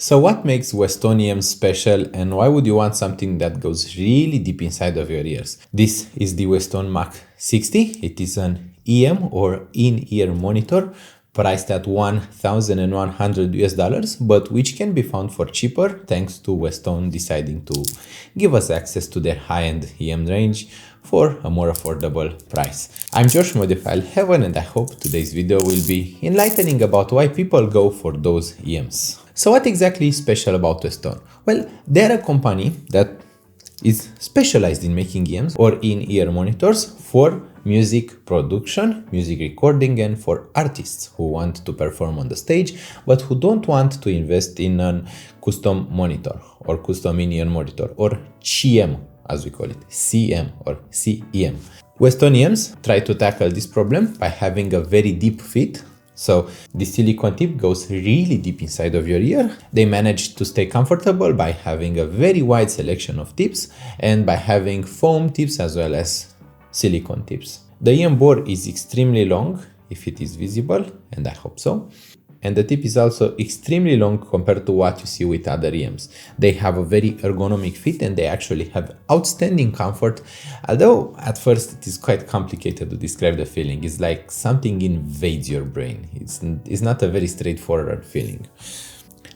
So what makes Westone EMs special, and why would you want something that goes really deep inside of your ears? This is the Westone MACH 60. It is an EM or in-ear monitor priced at $1,100 US, but which can be found for cheaper thanks to Westone deciding to give us access to their high-end EM range for a more affordable price. I'm Josh from Audiophile Heaven, and I hope today's video will be enlightening about why people go for those EMs. So what exactly is special about Westone? Well, they're a company that is specialized in making EMs or in-ear monitors for music production, music recording, and for artists who want to perform on the stage but who don't want to invest in a custom monitor or custom in-ear monitor, or CM as we call it, CM or CEM. Westone EMs try to tackle this problem by having a very deep fit. So the silicone tip goes really deep inside of your ear. They manage to stay comfortable by having a very wide selection of tips and by having foam tips as well as silicone tips. The EM bore is extremely long, if it is visible, and I hope so. And the tip is also extremely long compared to what you see with other EMs. They have a very ergonomic fit and they actually have outstanding comfort, although at first it is quite complicated to describe the feeling. It's like something invades your brain. It's not a very straightforward feeling.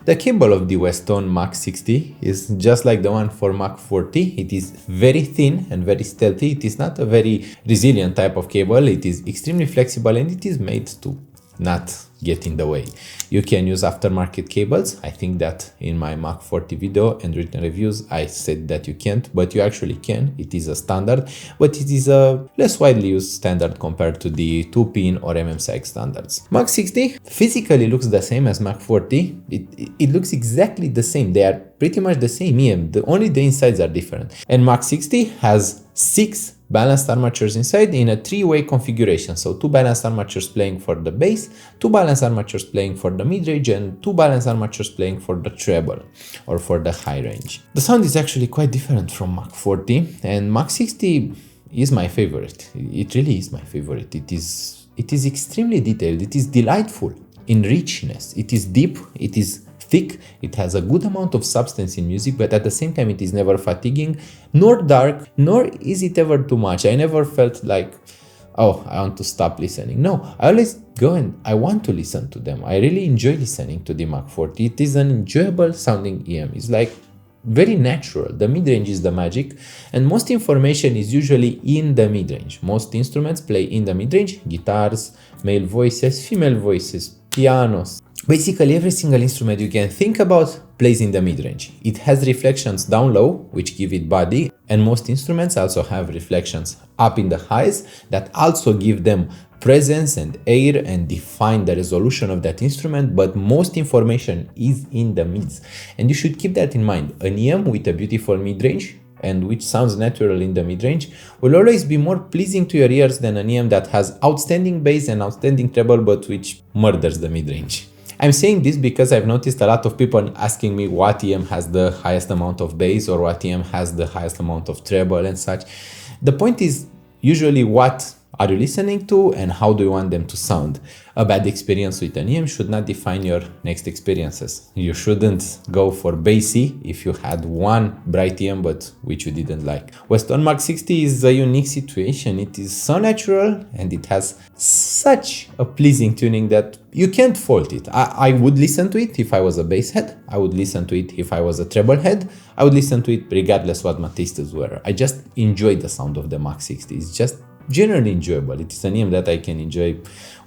The cable of the Westone MACH 60 is just like the one for MACH 40. It is very thin and very stealthy. It is not a very resilient type of cable. It is extremely flexible and it is made to not get in the way. You can use aftermarket cables. I think that in my MACH 40 video and written reviews I said that you can't, but you actually can. It is a standard, but it is a less widely used standard compared to the 2-pin or MMSAG standards. MACH 60 physically looks the same as MACH 40. It looks exactly the same. They are pretty much the same EM, only the insides are different. And MACH 60 has 6 balanced armatures inside in a 3-way configuration. So 2 balanced armatures playing for the bass, 2 balanced armatures playing for the mid-range, and 2 balanced armatures playing for the treble or for the high range. The sound is actually quite different from MACH 40, and MACH 60 is my favorite. It really is my favorite. It is extremely detailed. It is delightful in richness. It is deep. It is thick. It has a good amount of substance in music, but at the same time it is never fatiguing, nor dark, nor is it ever too much. I never felt like, oh, I want to stop listening. No, I always go and I want to listen to them. I really enjoy listening to the MACH 40. It is an enjoyable sounding EM. It's like very natural. The mid-range is the magic, and most information is usually in the mid-range. Most instruments play in the mid-range: guitars, male voices, female voices, pianos. Basically, every single instrument you can think about plays in the mid-range. It has reflections down low, which give it body, and most instruments also have reflections up in the highs that also give them presence and air and define the resolution of that instrument, but most information is in the mids. And you should keep that in mind. An EM with a beautiful mid-range and which sounds natural in the mid-range will always be more pleasing to your ears than an EM that has outstanding bass and outstanding treble but which murders the mid-range. I'm saying this because I've noticed a lot of people asking me what EM has the highest amount of bass or what EM has the highest amount of treble and such. The point is usually what are you listening to and how do you want them to sound? A bad experience with an EM should not define your next experiences. You shouldn't go for bassy if you had one bright EM but which you didn't like. Westone MACH 60 is a unique situation. It is so natural and it has such a pleasing tuning that you can't fault it. I would listen to it if I was a bass head. I would listen to it if I was a treble head. I would listen to it regardless what my tastes were. I just enjoy the sound of the MACH 60. It's just generally enjoyable. It is an EM that I can enjoy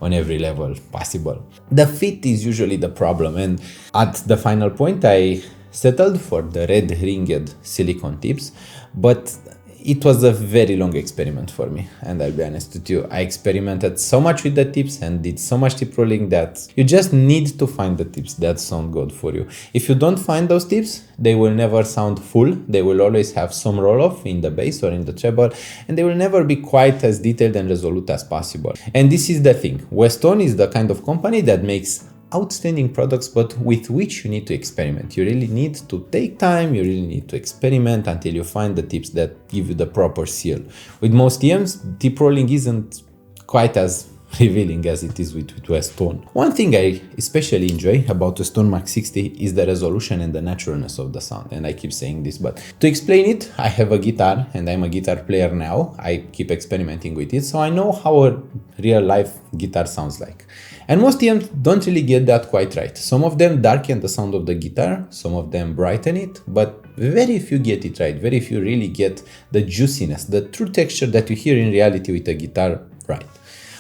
on every level possible. The fit is usually the problem, and at the final point I settled for the red ringed silicone tips, but it was a very long experiment for me, and I'll be honest with you, I experimented so much with the tips and did so much tip rolling that you just need to find the tips that sound good for you. If you don't find those tips, they will never sound full. They will always have some roll off in the bass or in the treble, and they will never be quite as detailed and resolute as possible. And this is the thing. Westone is the kind of company that makes outstanding products, but with which you need to experiment. You really need to take time, you really need to experiment until you find the tips that give you the proper seal. With most EMs, tip rolling isn't quite as revealing as it is with Westone. One thing I especially enjoy about Westone MACH 60 is the resolution and the naturalness of the sound, and I keep saying this, but to explain it, I have a guitar and I'm a guitar player now. I keep experimenting with it, so I know how a real life guitar sounds like. And most EMs don't really get that quite right. Some of them darken the sound of the guitar, some of them brighten it, but very few get it right. Very few really get the juiciness, the true texture that you hear in reality with a guitar right.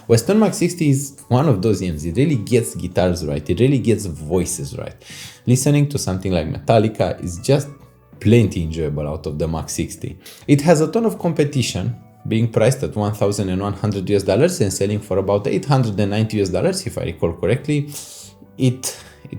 Westone MACH 60 is one of those EMs. It really gets guitars right. It really gets voices right. Listening to something like Metallica is just plenty enjoyable out of the MACH 60. It has a ton of competition, being priced at $1,100 and selling for about $890 if I recall correctly. It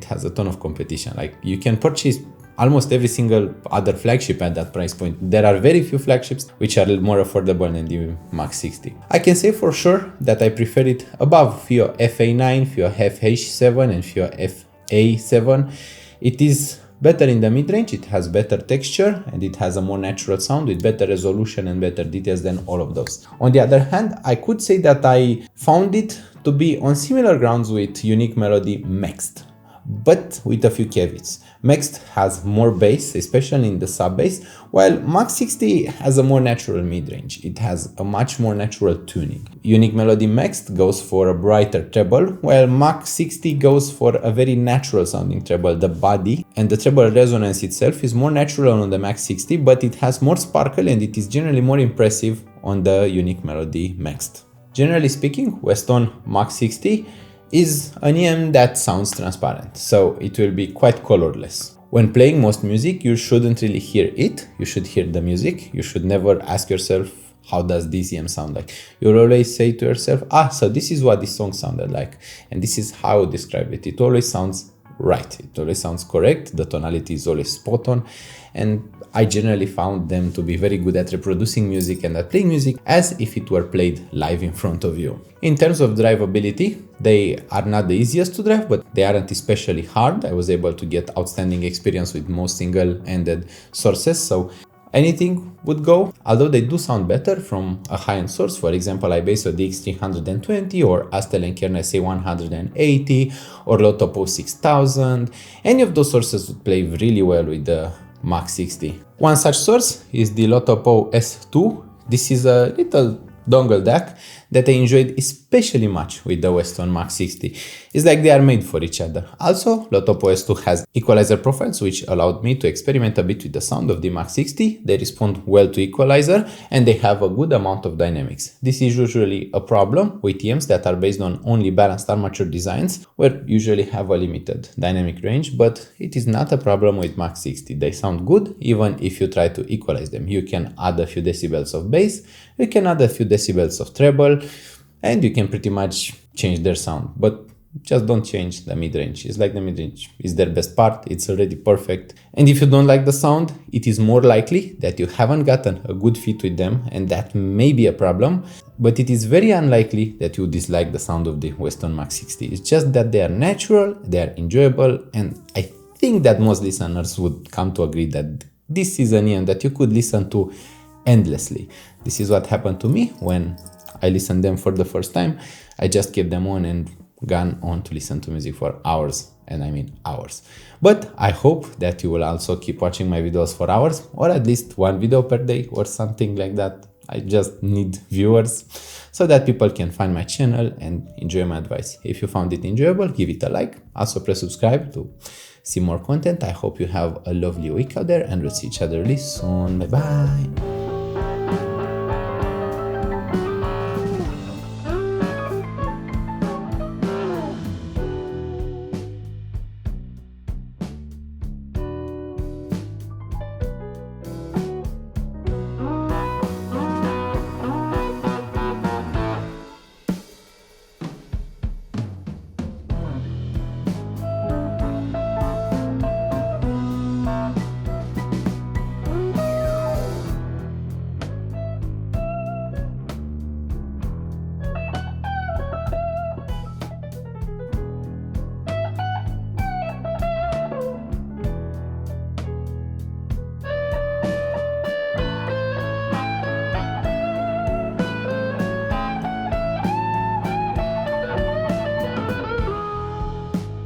has a ton of competition. Like, you can purchase almost every single other flagship at that price point. There are very few flagships which are more affordable than the MACH 60. I can say for sure that I prefer it above FIO FA9, FIO FH7 and FIO FA7. It is better in the mid-range, it has better texture, and it has a more natural sound with better resolution and better details than all of those. On the other hand, I could say that I found it to be on similar grounds with Unique Melody Mixed, but with a few caveats. Mixed has more bass, especially in the sub bass, while MACH 60 has a more natural mid-range. It has a much more natural tuning. Unique Melody Mixed goes for a brighter treble, while MACH 60 goes for a very natural sounding treble. The body and the treble resonance itself is more natural on the MACH 60, but it has more sparkle and it is generally more impressive on the Unique Melody Mixed. Generally speaking, Westone MACH 60 is an EM that sounds transparent, so it will be quite colorless. When playing most music, you shouldn't really hear it, you should hear the music. You should never ask yourself, how does this EM sound like? You'll always say to yourself, so this is what this song sounded like, and this is how I would describe it. It always sounds right, it always sounds correct, the tonality is always spot on, and I generally found them to be very good at reproducing music and at playing music as if it were played live in front of you. In terms of drivability, they are not the easiest to drive, but they aren't especially hard. I was able to get outstanding experience with most single-ended sources, so anything would go, although they do sound better from a high-end source. For example, iBasso DX320 or Astel and Kern SA180 or Lotopo 6000. Any of those sources would play really well with the MACH 60. One such source is the Lotopo S2. This is a little dongle DAC that I enjoyed especially much with the Westone MACH 60. It's like they are made for each other. Also, Lotopo S2 has equalizer profiles, which allowed me to experiment a bit with the sound of the MACH 60. They respond well to equalizer and they have a good amount of dynamics. This is usually a problem with EMs that are based on only balanced armature designs, where usually have a limited dynamic range, but it is not a problem with MACH 60. They sound good even if you try to equalize them. You can add a few decibels of bass, you can add a few decibels of treble, and you can pretty much change their sound, but just don't change the mid-range. It's like the mid-range is their best part, it's already perfect. And if you don't like the sound, it is more likely that you haven't gotten a good fit with them, and that may be a problem, but it is very unlikely that you dislike the sound of the Westone MACH 60. It's just that they are natural, they are enjoyable, and I think that most listeners would come to agree that this is an EM that you could listen to endlessly. This is what happened to me when I listened them for the first time. I just kept them on and gone on to listen to music for hours, and I mean hours. But I hope that you will also keep watching my videos for hours, or at least one video per day or something like that. I just need viewers so that people can find my channel and enjoy my advice. If you found it enjoyable, give it a like. Also press subscribe to see more content. I hope you have a lovely week out there, and we'll see each other really soon. Bye bye.